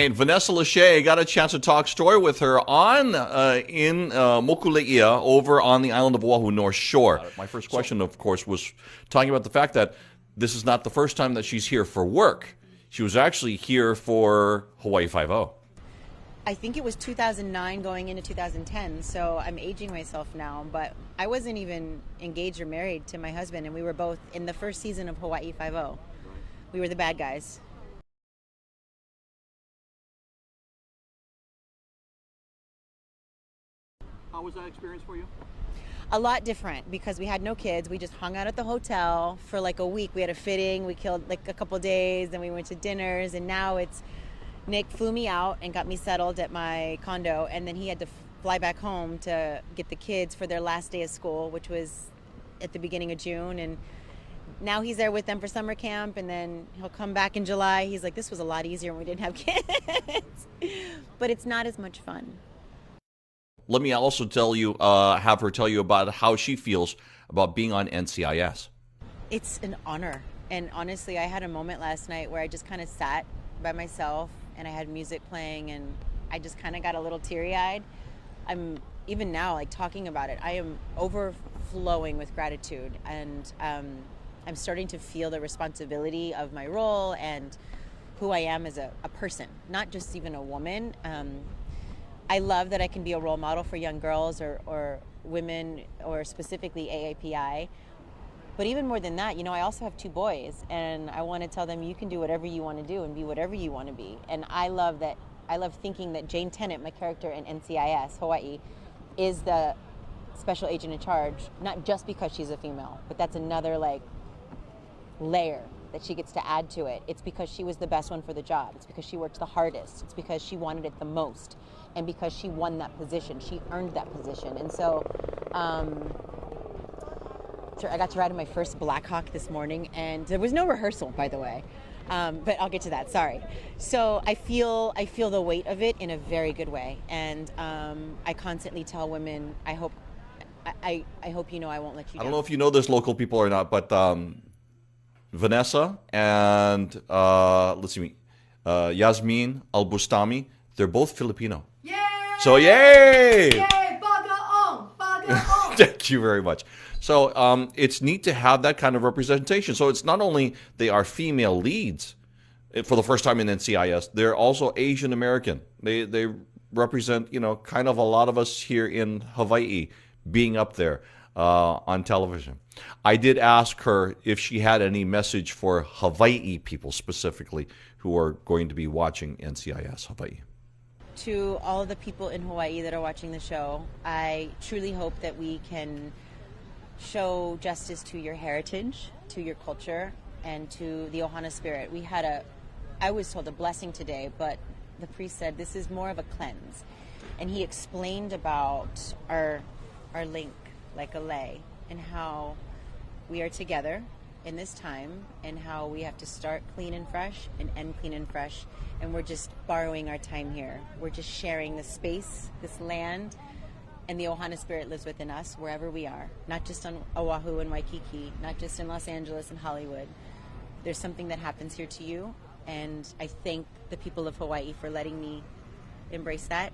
right, Vanessa Lachey, got a chance to talk story with her on in Mokuleia over on the island of Oahu, North Shore. My first question, of course, was talking about the fact that this is not the first time that she's here for work. She was actually here for Hawaii Five-0. I think it was 2009 going into 2010, so I'm aging myself now, but I wasn't even engaged or married to my husband, and we were both in the first season of Hawaii Five-0. We were the bad guys. How was that experience for you? A lot different because we had no kids. We just hung out at the hotel for like a week. We had a fitting, we killed like a couple days, then we went to dinners, and now it's Nick flew me out and got me settled at my condo, and then he had to fly back home to get the kids for their last day of school, which was at the beginning of June, and now he's there with them for summer camp, and then he'll come back in July. He's like, this was a lot easier when we didn't have kids. But it's not as much fun. Let me also have her tell you about how she feels about being on NCIS. It's an honor. And honestly, I had a moment last night where I just kind of sat by myself and I had music playing and I just kind of got a little teary-eyed. I'm even now, like, talking about it, I am overflowing with gratitude, and I'm starting to feel the responsibility of my role and who I am as a person, not just even a woman. I love that I can be a role model for young girls or women, or specifically AAPI. But even more than that, I also have 2 boys, and I want to tell them you can do whatever you want to do and be whatever you want to be. And I love thinking that Jane Tennant, my character in NCIS Hawai'i, is the special agent in charge, not just because she's a female, but that's another layer that she gets to add to it. It's because she was the best one for the job. It's because she worked the hardest. It's because she wanted it the most. And because she won that position, she earned that position. And so I got to ride in my first Black Hawk this morning, and there was no rehearsal, by the way. But I'll get to that, sorry. So I feel the weight of it in a very good way. And I constantly tell women, I hope I won't let you down. I don't know if you know this, local people, or not, but Vanessa and Yasmin Al-Bustami, they're both Filipino. Yay! So yay! Yay! Bagaong! Bagaong! Thank you very much. So it's neat to have that kind of representation. So it's not only they are female leads for the first time in NCIS, they're also Asian American. They represent, kind of a lot of us here in Hawaii being up there on television. I did ask her if she had any message for Hawaii people specifically who are going to be watching NCIS Hawaii. To all of the people in Hawaii that are watching the show, I truly hope that we can show justice to your heritage, to your culture, and to the Ohana spirit. We had I was told a blessing today, but the priest said this is more of a cleanse. And he explained about our link, like a lei, and how we are together in this time, and how we have to start clean and fresh and end clean and fresh. And we're just borrowing our time here. We're just sharing the space, this land, and the Ohana spirit lives within us wherever we are, not just on Oahu and Waikiki, not just in Los Angeles and Hollywood. There's something that happens here to you, and I thank the people of Hawaii for letting me embrace that,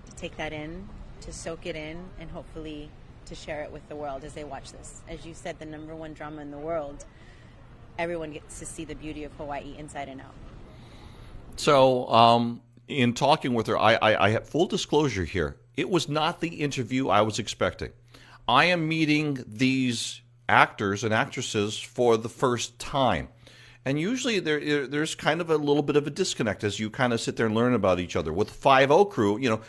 to take that in, to soak it in, and hopefully to share it with the world as they watch this. As you said, the #1 drama in the world, everyone gets to see the beauty of Hawaii inside and out. So in talking with her, I have full disclosure here. It was not the interview I was expecting. I am meeting these actors and actresses for the first time. And usually there's kind of a little bit of a disconnect as you kind of sit there and learn about each other. With 5-0 crew,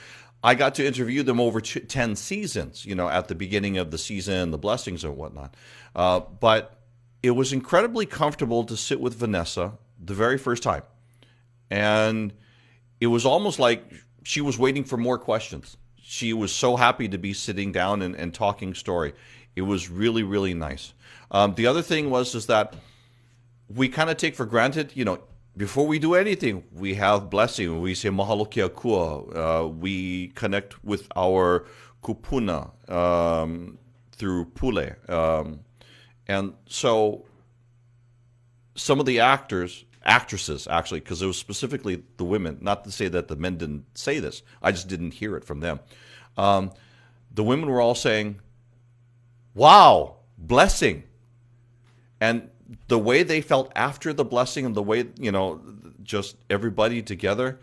I got to interview them over 10 seasons, at the beginning of the season, the blessings and whatnot. But it was incredibly comfortable to sit with Vanessa the very first time. And it was almost like she was waiting for more questions. She was so happy to be sitting down and talking story. It was really, really nice. The other thing is that we kind of take for granted, before we do anything, we have blessing. We say mahalo kia kua. We connect with our kupuna through pule. And so some of the actors actresses, actually, because it was specifically the women. Not to say that the men didn't say this. I just didn't hear it from them. The women were all saying, wow, blessing. And the way they felt after the blessing and the way, just everybody together,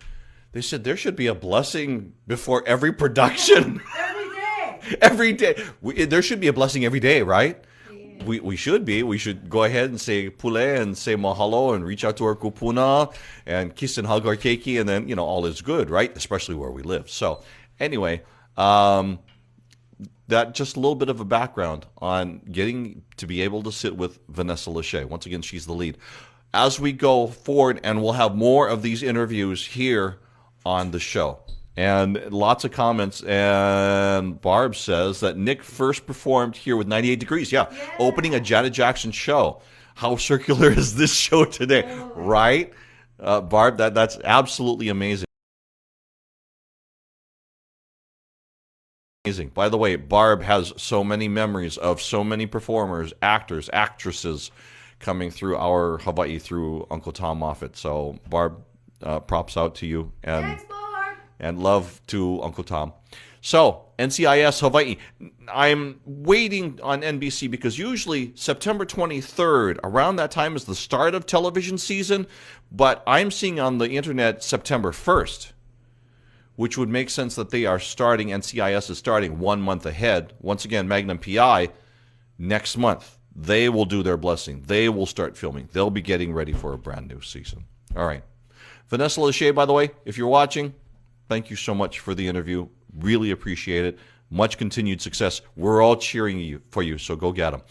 they said there should be a blessing before every production. Every day. Every day. There should be a blessing every day, right? We should be. We should go ahead and say pule and say mahalo and reach out to our kupuna and kiss and hug our keiki, and then, all is good, right? Especially where we live. So anyway, that just a little bit of a background on getting to be able to sit with Vanessa Lachey. Once again, she's the lead. As we go forward, and we'll have more of these interviews here on the show. And lots of comments, and Barb says that Nick first performed here with 98 Degrees. Yeah, opening a Janet Jackson show. How circular is this show today, right? Barb, that's absolutely amazing. Amazing. By the way, Barb has so many memories of so many performers, actors, actresses coming through our Hawaii through Uncle Tom Moffat. So, Barb, props out to you. And Thanks, Barb. And love to Uncle Tom. So, NCIS Hawaii. I'm waiting on NBC because usually September 23rd, around that time, is the start of television season. But I'm seeing on the internet September 1st, which would make sense that they are starting, NCIS is starting 1 month ahead. Once again, Magnum PI, next month, they will do their blessing. They will start filming. They'll be getting ready for a brand new season. All right. Vanessa Lachey, by the way, if you're watching, thank you so much for the interview. Really appreciate it. Much continued success. We're all cheering for you, so go get them.